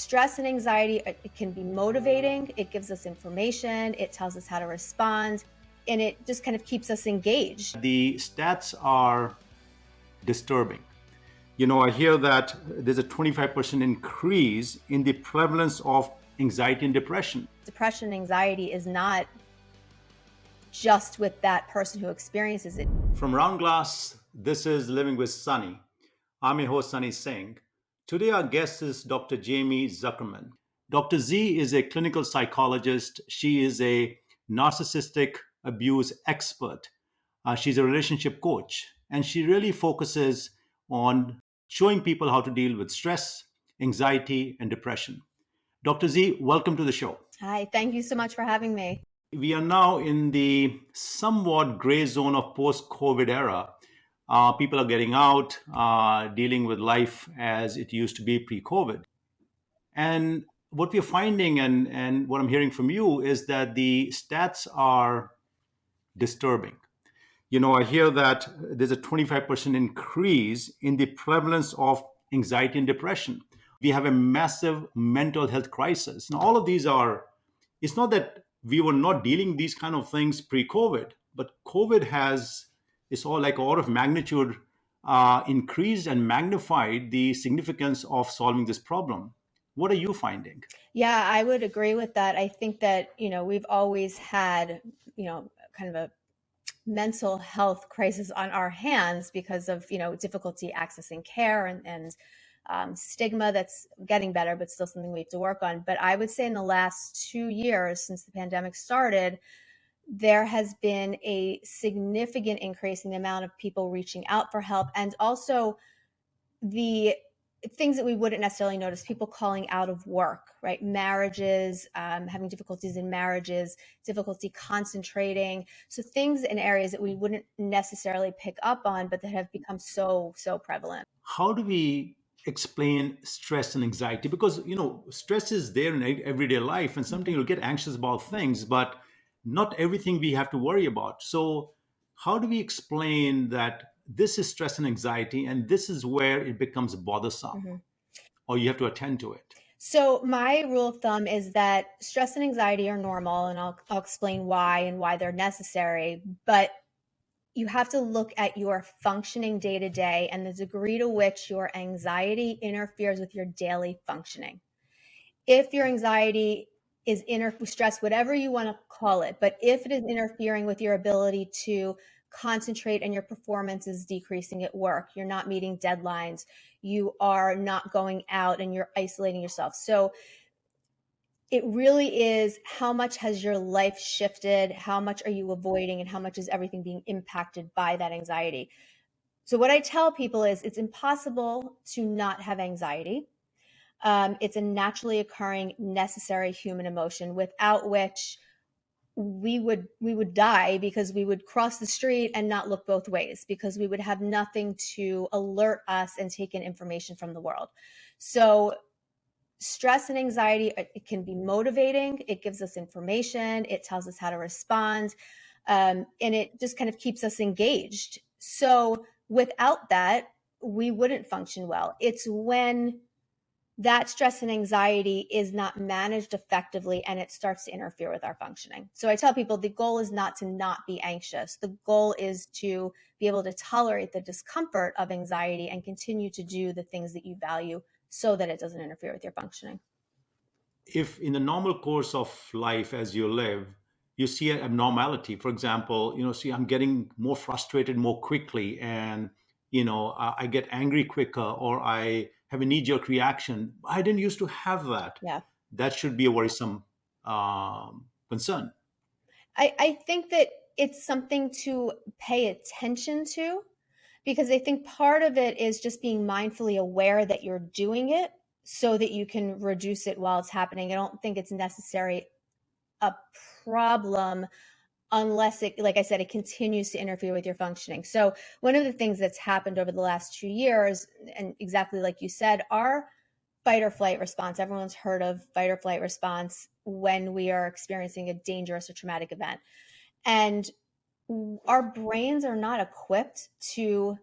Stress and anxiety, it can be motivating. It gives us information. It tells us how to respond, and it just kind of keeps us engaged. The stats are disturbing. I hear that there's a 25% increase in the prevalence of anxiety and depression. Depression and anxiety is not just with that person who experiences it. From Round Glass, this is Living with Sunny. I'm your host, Sunny Singh. Today, our guest is Dr. Jamie Zuckerman. Dr. Z is a clinical psychologist. She is a narcissistic abuse expert. She's a relationship coach, and she really focuses on showing people how to deal with stress, anxiety, and depression. Dr. Z, welcome to the show. Hi, thank you so much for having me. We are now in the somewhat gray zone of post-COVID era. People are getting out, dealing with life as it used to be pre-COVID. And what we're finding and what I'm hearing from you is that the stats are disturbing. I hear that there's a 25% increase in the prevalence of anxiety and depression. We have a massive mental health crisis. Now, all of these are, it's not that we were not dealing these kind of things pre-COVID, but COVID has, it's all like order of magnitude increased and magnified the significance of solving this problem. What are you finding? Yeah, I would agree with that. I think that, we've always had, kind of a mental health crisis on our hands because of, difficulty accessing care and stigma that's getting better, but still something we have to work on. But I would say in the last 2 years since the pandemic started, there has been a significant increase in the amount of people reaching out for help, and also the things that we wouldn't necessarily notice, people calling out of work, right? Marriages, having difficulties in marriages, difficulty concentrating. So things in areas that we wouldn't necessarily pick up on, but that have become so prevalent. How do we explain stress and anxiety? Because stress is there in everyday life, and sometimes you'll get anxious about things, but not everything we have to worry about. So how do we explain that this is stress and anxiety, and this is where it becomes bothersome, Mhm. or you have to attend to it? So my rule of thumb is that stress and anxiety are normal, and I'll explain why and why they're necessary. But you have to look at your functioning day to day and the degree to which your anxiety interferes with your daily functioning. If your anxiety is stress, whatever you want to call it, but if it is interfering with your ability to concentrate and your performance is decreasing at work, you're not meeting deadlines, you are not going out and you're isolating yourself. So it really is, how much has your life shifted? How much are you avoiding? And how much is everything being impacted by that anxiety? So what I tell people is it's impossible to not have anxiety. It's a naturally occurring, necessary human emotion without which we would die, because we would cross the street and not look both ways, because we would have nothing to alert us and take in information from the world. So stress and anxiety, it can be motivating. It gives us information. It tells us how to respond. And it just kind of keeps us engaged. So without that, we wouldn't function well. It's when that stress and anxiety is not managed effectively and it starts to interfere with our functioning. So I tell people the goal is not to not be anxious. The goal is to be able to tolerate the discomfort of anxiety and continue to do the things that you value so that it doesn't interfere with your functioning. If in the normal course of life as you live, you see an abnormality, for example, see, I'm getting more frustrated more quickly, and I get angry quicker, or I have a knee-jerk reaction. I didn't used to have that. Yeah. That should be a worrisome concern. I think that it's something to pay attention to, because I think part of it is just being mindfully aware that you're doing it so that you can reduce it while it's happening. I don't think it's necessary a problem unless it, like I said, it continues to interfere with your functioning. So one of the things that's happened over the last 2 years, and exactly like you said, our fight or flight response, everyone's heard of fight or flight response when we are experiencing a dangerous or traumatic event. And our brains are not equipped to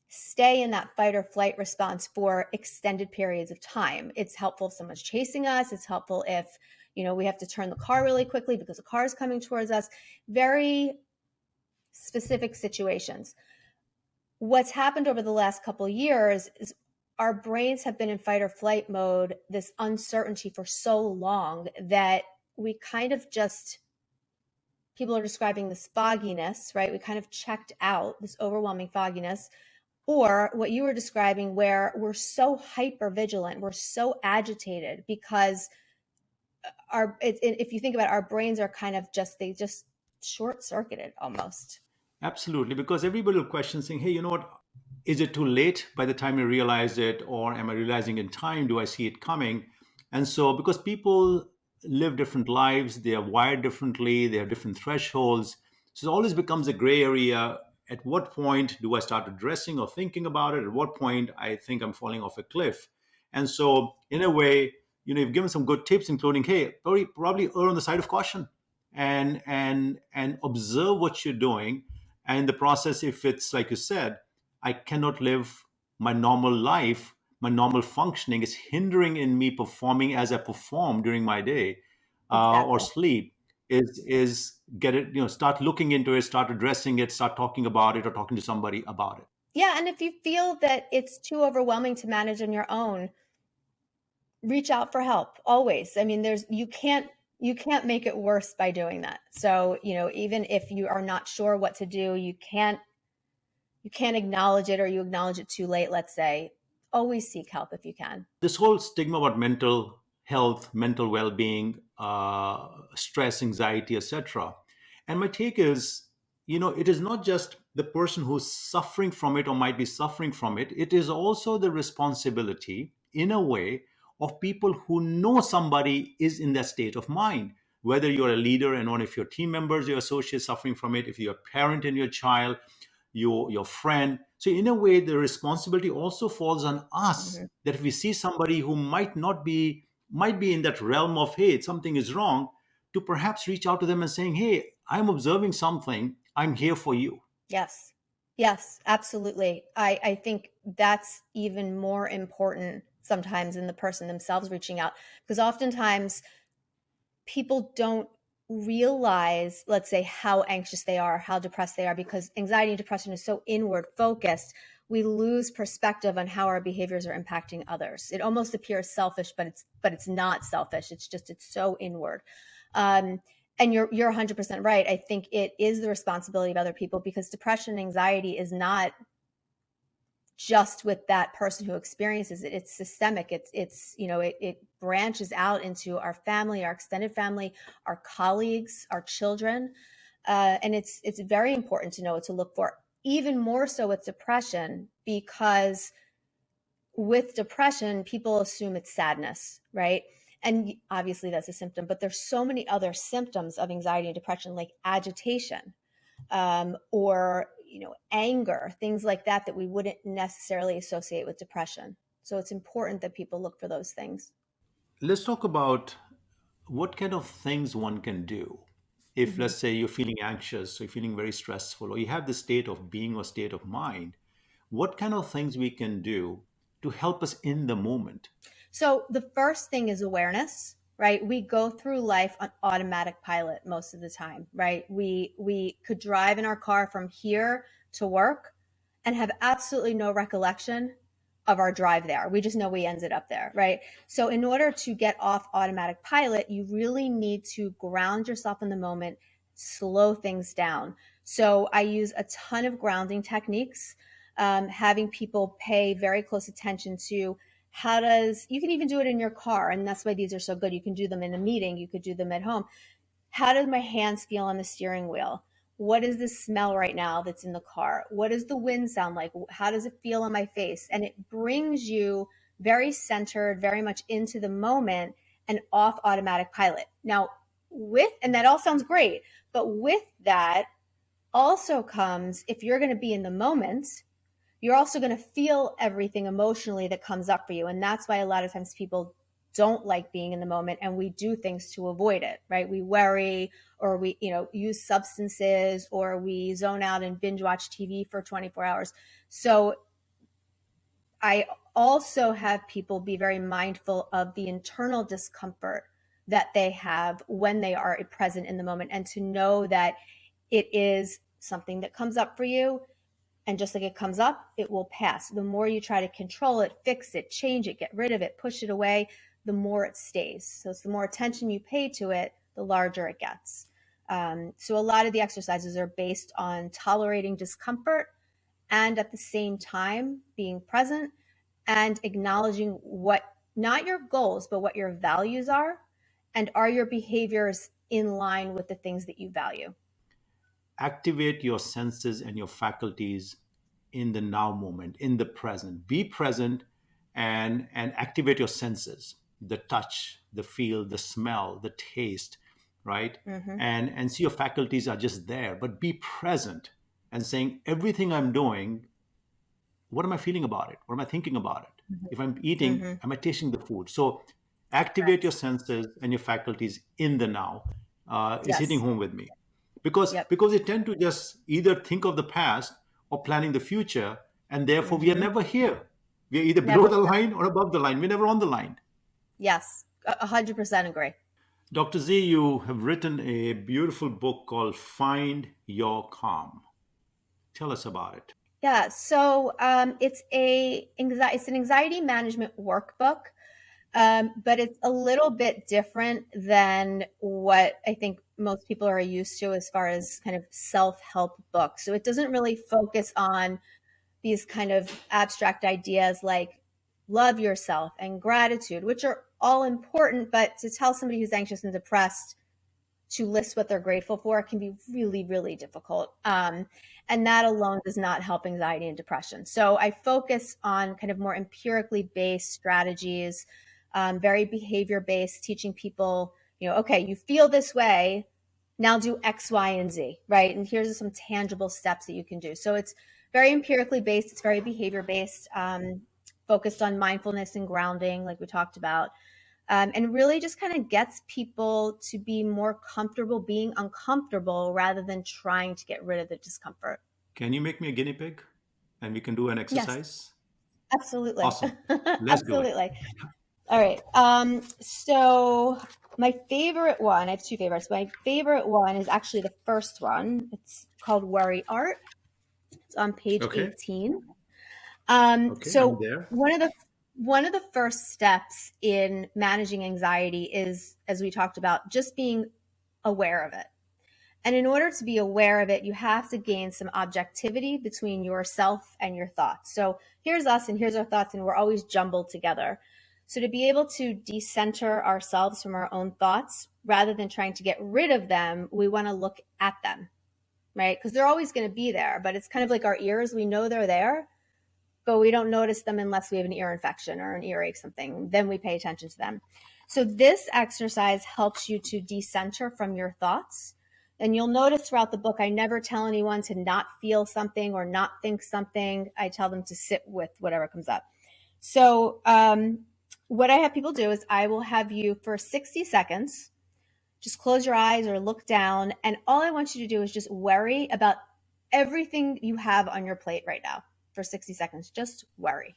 stay in that fight or flight response for extended periods of time. It's helpful if someone's chasing us. It's helpful if, we have to turn the car really quickly because a car is coming towards us. Very specific situations. What's happened over the last couple of years is our brains have been in fight or flight mode, this uncertainty for so long that we kind of just, people are describing this fogginess, right? We kind of checked out, this overwhelming fogginess, or what you were describing, where we're so hyper vigilant, we're so agitated because if you think about it, our brains are kind of they just short circuited almost. Absolutely, because everybody will question saying, hey, you know what? Is it too late by the time I realize it, or am I realizing in time? Do I see it coming? And so, because people live different lives, they are wired differently, they have different thresholds. So it always becomes a gray area. At what point do I start addressing or thinking about it? At what point I think I'm falling off a cliff? And so, in a way, you've given some good tips, including, hey, probably err on the side of caution and observe what you're doing. And in the process, if it's like you said, I cannot live my normal life, my normal functioning is hindering in me performing as I perform during my day or Exactly. sleep. Is get it, start looking into it, start addressing it, start talking about it, or talking to somebody about it. Yeah, and if you feel that it's too overwhelming to manage on your own, reach out for help always. I mean, you can't make it worse by doing that. So, even if you are not sure what to do, you can't acknowledge it, or you acknowledge it too late, let's say. Always seek help if you can. This whole stigma about mental health, mental well-being, stress, anxiety, etc. And my take is, it is not just the person who's suffering from it or might be suffering from it. It is also the responsibility, in a way, of people who know somebody is in that state of mind. Whether you're a leader and one of your team members, your associates suffering from it, if you're a parent and your child, your friend. So in a way, the responsibility also falls on us, Hmm. that if we see somebody who might be in that realm of, hey, something is wrong, to perhaps reach out to them and saying, hey, I'm observing something, I'm here for you. Yes. Yes, absolutely. I think that's even more important sometimes than the person themselves reaching out, because oftentimes people don't realize, let's say, how anxious they are, how depressed they are, because anxiety and depression is so inward focused. We lose perspective on how our behaviors are impacting others. It almost appears selfish, but it's not selfish. It's so inward. Um, and you're 100% right. I think it is the responsibility of other people, because depression and anxiety is not just with that person who experiences it. It's systemic. It branches out into our family, our extended family, our colleagues, our children. And it's very important to know what to look for, even more so with depression, because with depression people assume it's sadness, right? And obviously that's a symptom, but there's so many other symptoms of anxiety and depression, like agitation, or anger, things like that, that we wouldn't necessarily associate with depression. So it's important that people look for those things. Let's talk about what kind of things one can do if, Mhm. let's say, you're feeling anxious, or you're feeling very stressful, or you have the state of being or state of mind. What kind of things we can do to help us in the moment? So the first thing is awareness, right? We go through life on automatic pilot most of the time, right? We could drive in our car from here to work and have absolutely no recollection of our drive there. We just know we ended up there, right? So in order to get off automatic pilot, you really need to ground yourself in the moment, slow things down. So I use a ton of grounding techniques, having people pay very close attention to you can even do it in your car, and that's why these are so good. You can do them in a meeting, you could do them at home. How does my hands feel on the steering wheel? What is the smell right now that's in the car? What does the wind sound like? How does it feel on my face? And it brings you very centered, very much into the moment and off automatic pilot. Now, and that all sounds great, but with that also comes, if you're going to be in the moment, you're also going to feel everything emotionally that comes up for you. And that's why a lot of times people don't like being in the moment, and we do things to avoid it, right? We worry, or we, use substances, or we zone out and binge watch TV for 24 hours. So I also have people be very mindful of the internal discomfort that they have when they are present in the moment, and to know that it is something that comes up for you. And just like it comes up, it will pass. The more you try to control it, fix it, change it, get rid of it, push it away, the more it stays. So it's the more attention you pay to it, the larger it gets. So a lot of the exercises are based on tolerating discomfort and at the same time being present and acknowledging what, not your goals, but what your values are. And are your behaviors in line with the things that you value? Activate your senses and your faculties in the now moment, in the present. Be present and activate your senses, the touch, the feel, the smell, the taste, right? Mm-hmm. And see your faculties are just there, but be present and saying everything I'm doing, what am I feeling about it? What am I thinking about it? If I'm eating, Mm-hmm. am I tasting the food? So activate your senses and your faculties in the now is hitting Yes. home with me Yep. because they tend to just either think of the past or planning the future, and therefore we are Mm-hmm. never here. We are either below Never. the line or above the line. We're never on the line. Yes. 100% agree. Dr. Z, you have written a beautiful book called Find Your Calm. Tell us about it. Yeah. So it's an anxiety management workbook, but it's a little bit different than what I think most people are used to as far as kind of self help books. So it doesn't really focus on these kind of abstract ideas like love yourself and gratitude, which are all important, but to tell somebody who's anxious and depressed to list what they're grateful for can be really, really difficult. And that alone does not help anxiety and depression. So I focus on kind of more empirically based strategies, very behavior based, teaching people, okay, you feel this way. Now do X, Y, and Z, right? And here's some tangible steps that you can do. So it's very empirically based, it's very behavior based, focused on mindfulness and grounding, like we talked about, and really just kind of gets people to be more comfortable being uncomfortable rather than trying to get rid of the discomfort. Can you make me a guinea pig and we can do an Yes, exercise? absolutely. Awesome. Let's do it. Absolutely. All right. So my favorite one, I have two favorites. My favorite one is actually the first one. It's called Worry Art. It's on page Okay. 18. Okay. I'm So there. one of the first steps in managing anxiety is, as we talked about, just being aware of it. And in order to be aware of it, you have to gain some objectivity between yourself and your thoughts. So here's us and here's our thoughts, and we're always jumbled together. So to be able to decenter ourselves from our own thoughts rather than trying to get rid of them, we want to look at them, right? Because they're always going to be there, but it's kind of like our ears. We know they're there, but we don't notice them unless we have an ear infection or an earache, something. Then we pay attention to them. So this exercise helps you to decenter from your thoughts. And you'll notice throughout the book, I never tell anyone to not feel something or not think something. I tell them to sit with whatever comes up. So what I have people do is I will have you for 60 seconds, just close your eyes or look down. And all I want you to do is just worry about everything you have on your plate right now for 60 seconds. Just worry.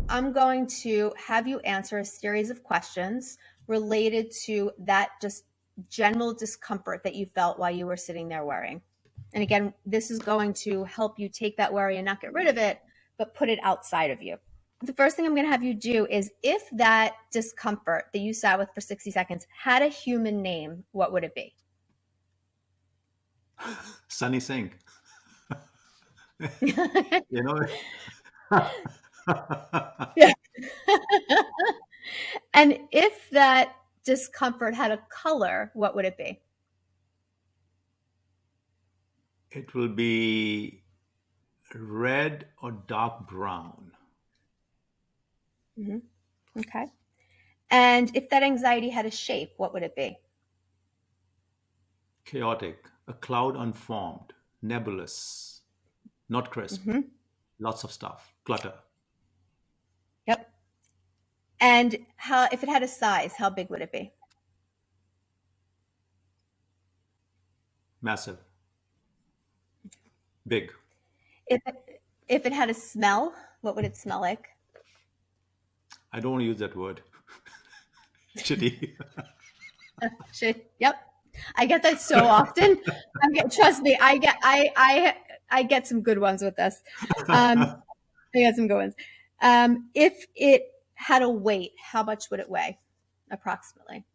I'm going to have you answer a series of questions related to that just general discomfort that you felt while you were sitting there worrying. And again, this is going to help you take that worry and not get rid of it, but put it outside of you. The first thing I'm going to have you do is, if that discomfort that you sat with for 60 seconds had a human name, what would it be? Sunny Singh. You know, Yeah. And if that discomfort had a color, what would it be? it will be red or dark brown. Mhm. Okay. And if that anxiety had a shape, what would it be? Chaotic, a cloud unformed, nebulous, not crisp, Hmm. lots of stuff, clutter, Yep. And how, if it had a size, how big would it be? massive, big. If if it had a smell, what would it smell like? I don't want to use that word. Shitty. Yep. I get that so often. Trust me, I get some good ones with this. I got some good ones. If it had a weight, how much would it weigh, approximately?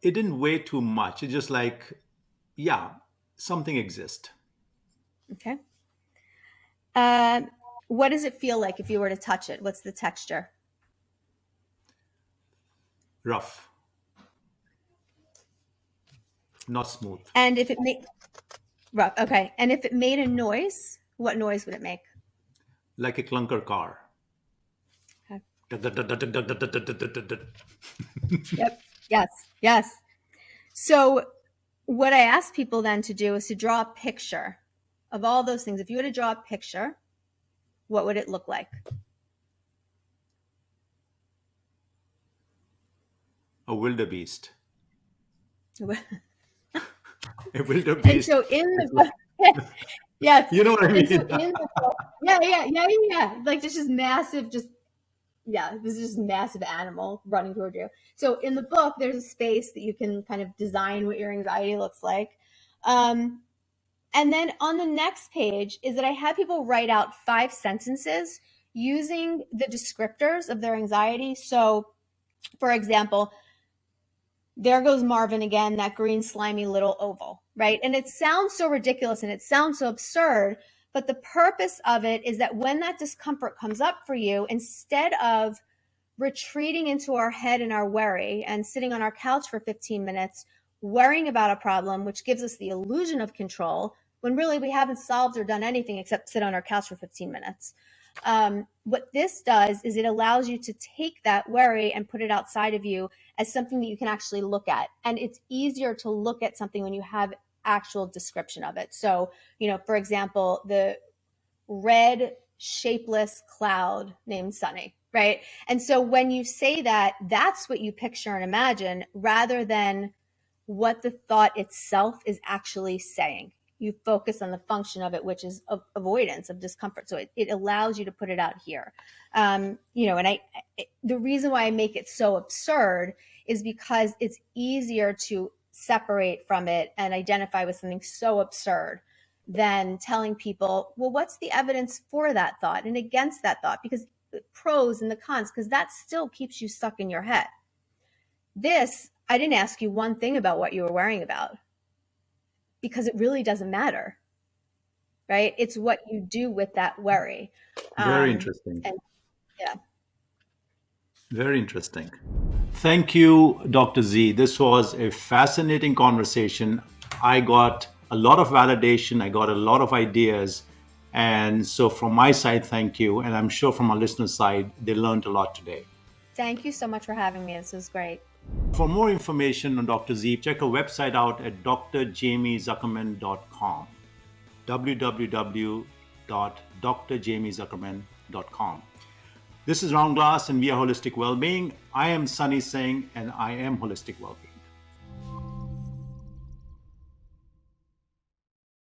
It didn't weigh too much. It's just like, yeah, something exists. Okay. Um, what does it feel like if you were to touch it? What's the texture? Rough, not smooth. And if it made rough, okay. And if it made a noise, what noise would it make? Like a clunker car. Okay. Yep. Yes. Yes. So what I ask people then to do is to draw a picture of all those things. If you were to draw a picture, what would it look like? A wildebeest. And A wildebeest. so in the book, yes. You know what I And so mean? in the book, yeah. Like this just massive, just yeah, this is just massive animal running toward you. So in the book, there's a space that you can kind of design what your anxiety looks like. Um, and then on the next page is that I had people write out 5 sentences using the descriptors of their anxiety. So, for example, there goes Marvin again, that green, slimy little oval, right? And it sounds so ridiculous and it sounds so absurd, but the purpose of it is that when that discomfort comes up for you, instead of retreating into our head and our worry and sitting on our couch for 15 minutes, worrying about a problem, which gives us the illusion of control, when really we haven't solved or done anything except sit on our couch for 15 minutes. What this does is it allows you to take that worry and put it outside of you as something that you can actually look at. And it's easier to look at something when you have actual description of it. So, for example, the red shapeless cloud named Sunny, right? And so when you say that, that's what you picture and imagine rather than what the thought itself is actually saying. You focus on the function of it, which is avoidance of discomfort. So it allows you to put it out here. And the reason why I make it so absurd is because it's easier to separate from it and identify with something so absurd than telling people, well, what's the evidence for that thought and against that thought? Because pros and the cons, because that still keeps you stuck in your head. This, I didn't ask you one thing about what you were worrying about because it really doesn't matter, right? It's what you do with that worry. Very interesting. And yeah. Very interesting. Thank you, Dr. Z. This was a fascinating conversation. I got a lot of validation, I got a lot of ideas. And so, from my side, thank you. And I'm sure from our listeners' side, they learned a lot today. Thank you so much for having me. This was great. For more information on Dr. Z, check her website out at drjamiezuckerman.com. www.drjamiezuckerman.com. This is Round Glass, and we are Holistic Wellbeing. I am Sunny Singh, and I am Holistic Wellbeing.